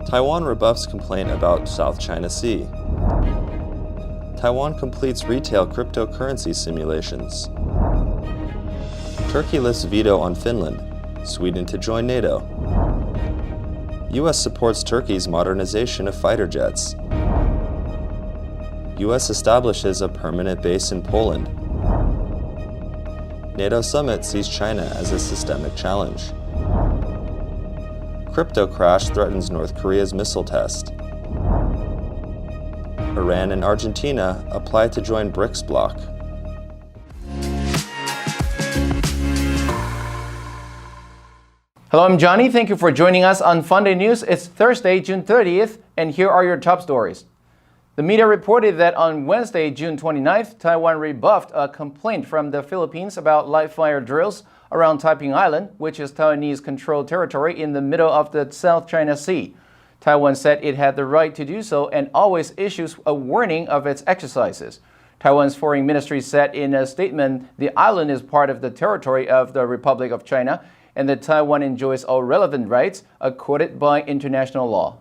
Taiwan rebuffs complaint about South China Sea. Taiwan completes retail cryptocurrency simulations. Turkey lifts veto on Finland. Sweden to join NATO. U.S. supports Turkey's modernization of fighter jets. U.S. establishes a permanent base in Poland. NATO summit sees China as a systemic challenge. Crypto crash threatens North Korea's missile test. Iran and Argentina apply to join BRICS bloc. Hello, I'm Johnny. Thank you for joining us on FUNDAY News. It's Thursday, June 30th, and here are your top stories. The media reported that on Wednesday, June 29th, Taiwan rebuffed a complaint from the Philippines about live fire drills around Taiping Island, which is Taiwanese-controlled territory in the middle of the South China Sea. Taiwan said it had the right to do so and always issues a warning of its exercises. Taiwan's foreign ministry said in a statement the island is part of the territory of the Republic of China and that Taiwan enjoys all relevant rights accorded by international law.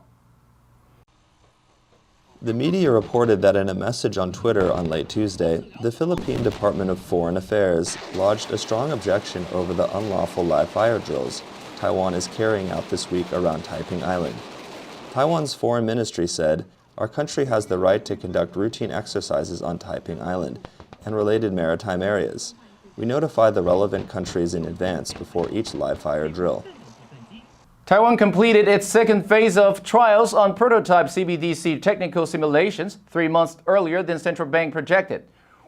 The media reported that in a message on Twitter on late Tuesday, the Philippine Department of Foreign Affairs lodged a strong objection over the unlawful live fire drills Taiwan is carrying out this week around Taiping Island. Taiwan's foreign ministry said, "Our country has the right to conduct routine exercises on Taiping Island and related maritime areas. We notify the relevant countries in advance before each live fire drill." Taiwan completed its second phase of trials on prototype CBDC technical simulations 3 months earlier than central bank projected.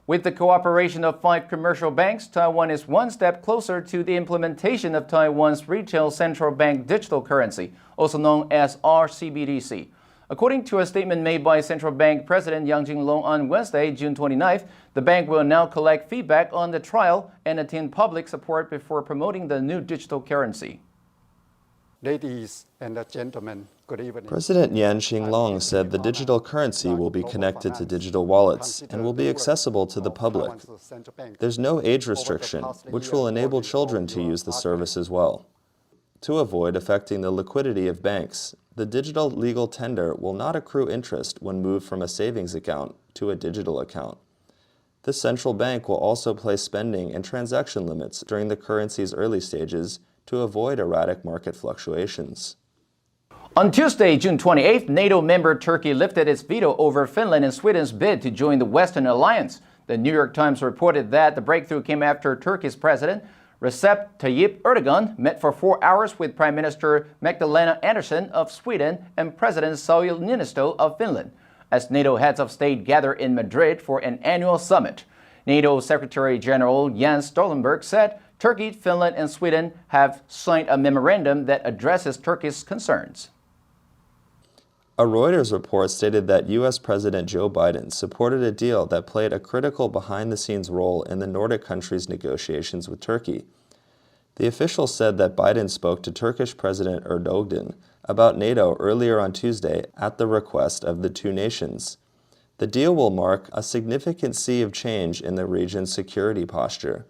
With the cooperation of 5 commercial banks, Taiwan is one step closer to the implementation of Taiwan's retail central bank digital currency, also known as RCBDC. According to a statement made by Central Bank President Yang Jinglong on Wednesday, June 29th, the bank will now collect feedback on the trial and attain public support before promoting the new digital currency. Ladies and gentlemen, good evening. President Yan Xinglong said the digital currency will be connected to digital wallets and will be accessible to the public. There's no age restriction, which will enable children to use the service as well. To avoid affecting the liquidity of banks, the digital legal tender will not accrue interest when moved from a savings account to a digital account. The central bank will also place spending and transaction limits during the currency's early stages to avoid erratic market fluctuations. On Tuesday, June 28th, NATO member Turkey lifted its veto over Finland and Sweden's bid to join the Western Alliance. The New York Times reported that the breakthrough came after Turkey's president, Recep Tayyip Erdogan, met for 4 hours with Prime Minister Magdalena Andersson of Sweden and President Sauli Niinisto of Finland, as NATO heads of state gather in Madrid for an annual summit. NATO Secretary General Jens Stoltenberg said Turkey, Finland, and Sweden have signed a memorandum that addresses Turkey's concerns. A Reuters report stated that U.S. President Joe Biden supported a deal that played a critical behind-the-scenes role in the Nordic countries' negotiations with Turkey. The official said that Biden spoke to Turkish President Erdogan about NATO earlier on Tuesday at the request of the two nations. The deal will mark a significant sea of change in the region's security posture.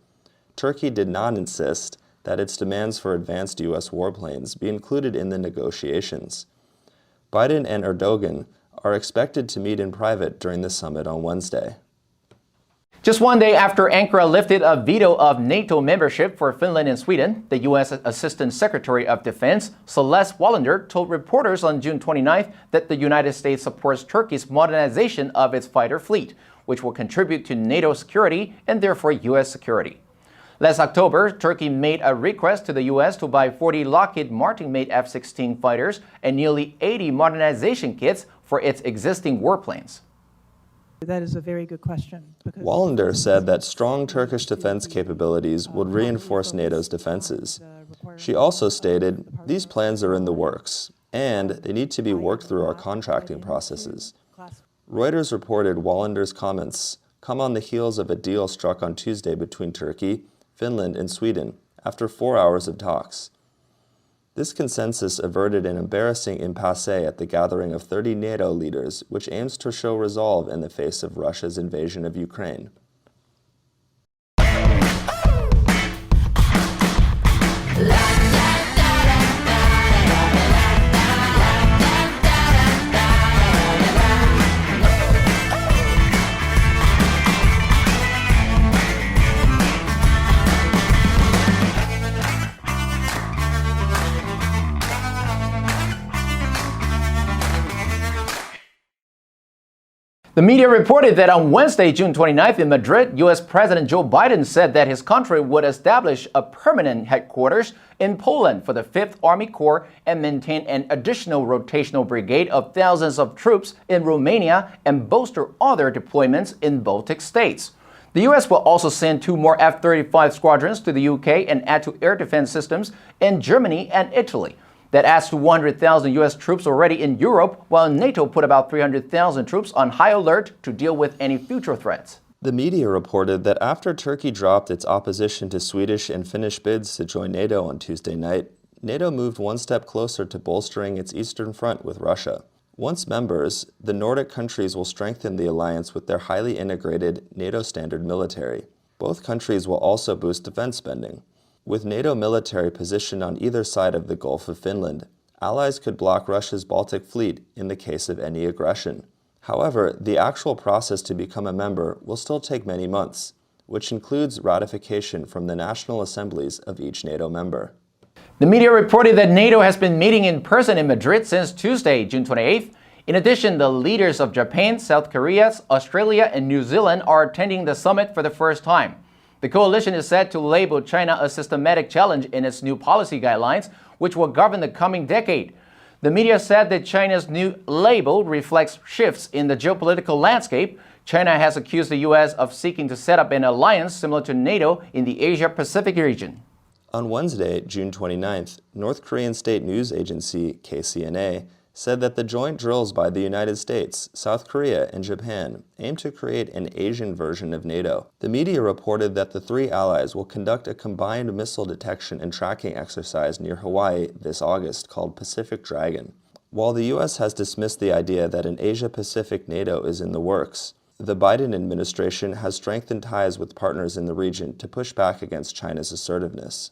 Turkey did not insist that its demands for advanced U.S. warplanes be included in the negotiations. Biden and Erdogan are expected to meet in private during the summit on Wednesday. Just one day after Ankara lifted a veto of NATO membership for Finland and Sweden, the U.S. Assistant Secretary of Defense, Celeste Wallander, told reporters on June 29th that the United States supports Turkey's modernization of its fighter fleet, which will contribute to NATO security and therefore U.S. security. Last October, Turkey made a request to the U.S. to buy 40 Lockheed Martin-made F-16 fighters and nearly 80 modernization kits for its existing warplanes. That is a very good question. Wallander said that strong Turkish defense capabilities would reinforce NATO's defenses. She also stated, "These plans are in the works, and they need to be worked through our contracting processes." Reuters reported Wallander's comments come on the heels of a deal struck on Tuesday between Turkey, Finland, and Sweden after 4 hours of talks. This consensus averted an embarrassing impasse at the gathering of 30 NATO leaders, which aims to show resolve in the face of Russia's invasion of Ukraine. The media reported that on Wednesday, June 29th in Madrid, U.S. President Joe Biden said that his country would establish a permanent headquarters in Poland for the 5th Army Corps and maintain an additional rotational brigade of thousands of troops in Romania and bolster other deployments in Baltic states. The U.S. will also send 2 more F-35 squadrons to the U.K. and add to air defense systems in Germany and Italy. That adds to 100,000 U.S. troops already in Europe, while NATO put about 300,000 troops on high alert to deal with any future threats. The media reported that after Turkey dropped its opposition to Swedish and Finnish bids to join NATO on Tuesday night, NATO moved one step closer to bolstering its eastern front with Russia. Once members, the Nordic countries will strengthen the alliance with their highly integrated NATO-standard military. Both countries will also boost defense spending. With NATO military positioned on either side of the Gulf of Finland, allies could block Russia's Baltic fleet in the case of any aggression. However, the actual process to become a member will still take many months, which includes ratification from the national assemblies of each NATO member. The media reported that NATO has been meeting in person in Madrid since Tuesday, June 28th. In addition, the leaders of Japan, South Korea, Australia, and New Zealand are attending the summit for the first time. The coalition is set to label China a systematic challenge in its new policy guidelines, which will govern the coming decade. The media said that China's new label reflects shifts in the geopolitical landscape. China has accused the U.S. of seeking to set up an alliance similar to NATO in the Asia-Pacific region. On Wednesday, June 29th, North Korean state news agency KCNA said that the joint drills by the United States, South Korea, and Japan aim to create an Asian version of NATO. The media reported that the 3 allies will conduct a combined missile detection and tracking exercise near Hawaii this August called Pacific Dragon. While the U.S. has dismissed the idea that an Asia-Pacific NATO is in the works, the Biden administration has strengthened ties with partners in the region to push back against China's assertiveness.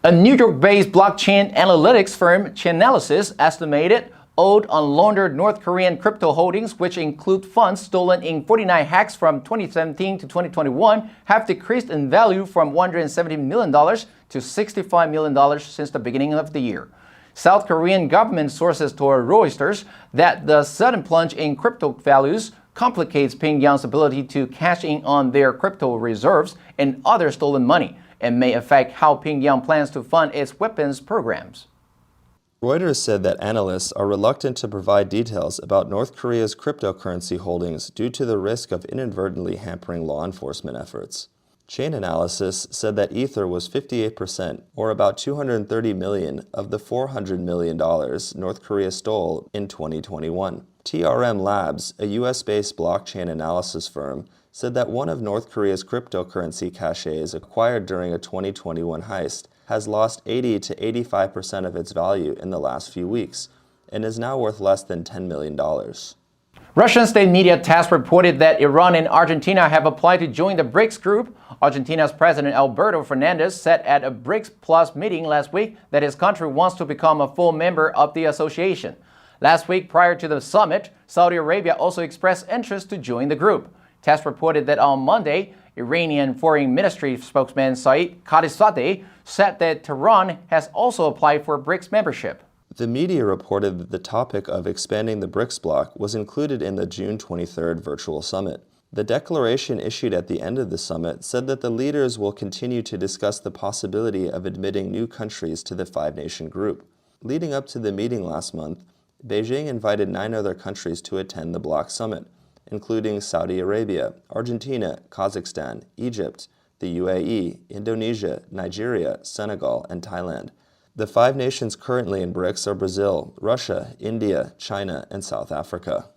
A New York-based blockchain analytics firm, Chainalysis, estimated owed unlaundered North Korean crypto holdings, which include funds stolen in 49 hacks from 2017 to 2021, have decreased in value from $170 million to $65 million since the beginning of the year. South Korean government sources told Reuters that the sudden plunge in crypto values complicates Pyongyang's ability to cash in on their crypto reserves and other stolen money, and may affect how Pyongyang plans to fund its weapons programs. Reuters said that analysts are reluctant to provide details about North Korea's cryptocurrency holdings due to the risk of inadvertently hampering law enforcement efforts. Chainalysis said that Ether was 58%, or about $230 million, of the $400 million North Korea stole in 2021. TRM Labs, a US-based blockchain analysis firm, said that one of North Korea's cryptocurrency caches acquired during a 2021 heist has lost 80 to 85% of its value in the last few weeks and is now worth less than $10 million. Russian state media TASS reported that Iran and Argentina have applied to join the BRICS group. Argentina's President Alberto Fernandez said at a BRICS Plus meeting last week that his country wants to become a full member of the association. Last week, prior to the summit, Saudi Arabia also expressed interest to join the group. TASS reported that on Monday, Iranian Foreign Ministry spokesman Saeed Khatibzadeh said that Tehran has also applied for BRICS membership. The media reported that the topic of expanding the BRICS bloc was included in the June 23rd virtual summit. The declaration issued at the end of the summit said that the leaders will continue to discuss the possibility of admitting new countries to the 5-nation group. Leading up to the meeting last month, Beijing invited 9 other countries to attend the bloc summit, including Saudi Arabia, Argentina, Kazakhstan, Egypt, the UAE, Indonesia, Nigeria, Senegal, and Thailand. The 5 nations currently in BRICS are Brazil, Russia, India, China, and South Africa.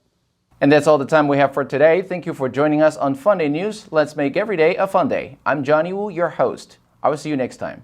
And that's all the time we have for today. Thank you for joining us on FUNDAY News. Let's make every day a fun day. I'm Johnny Wu, your host. I will see you next time.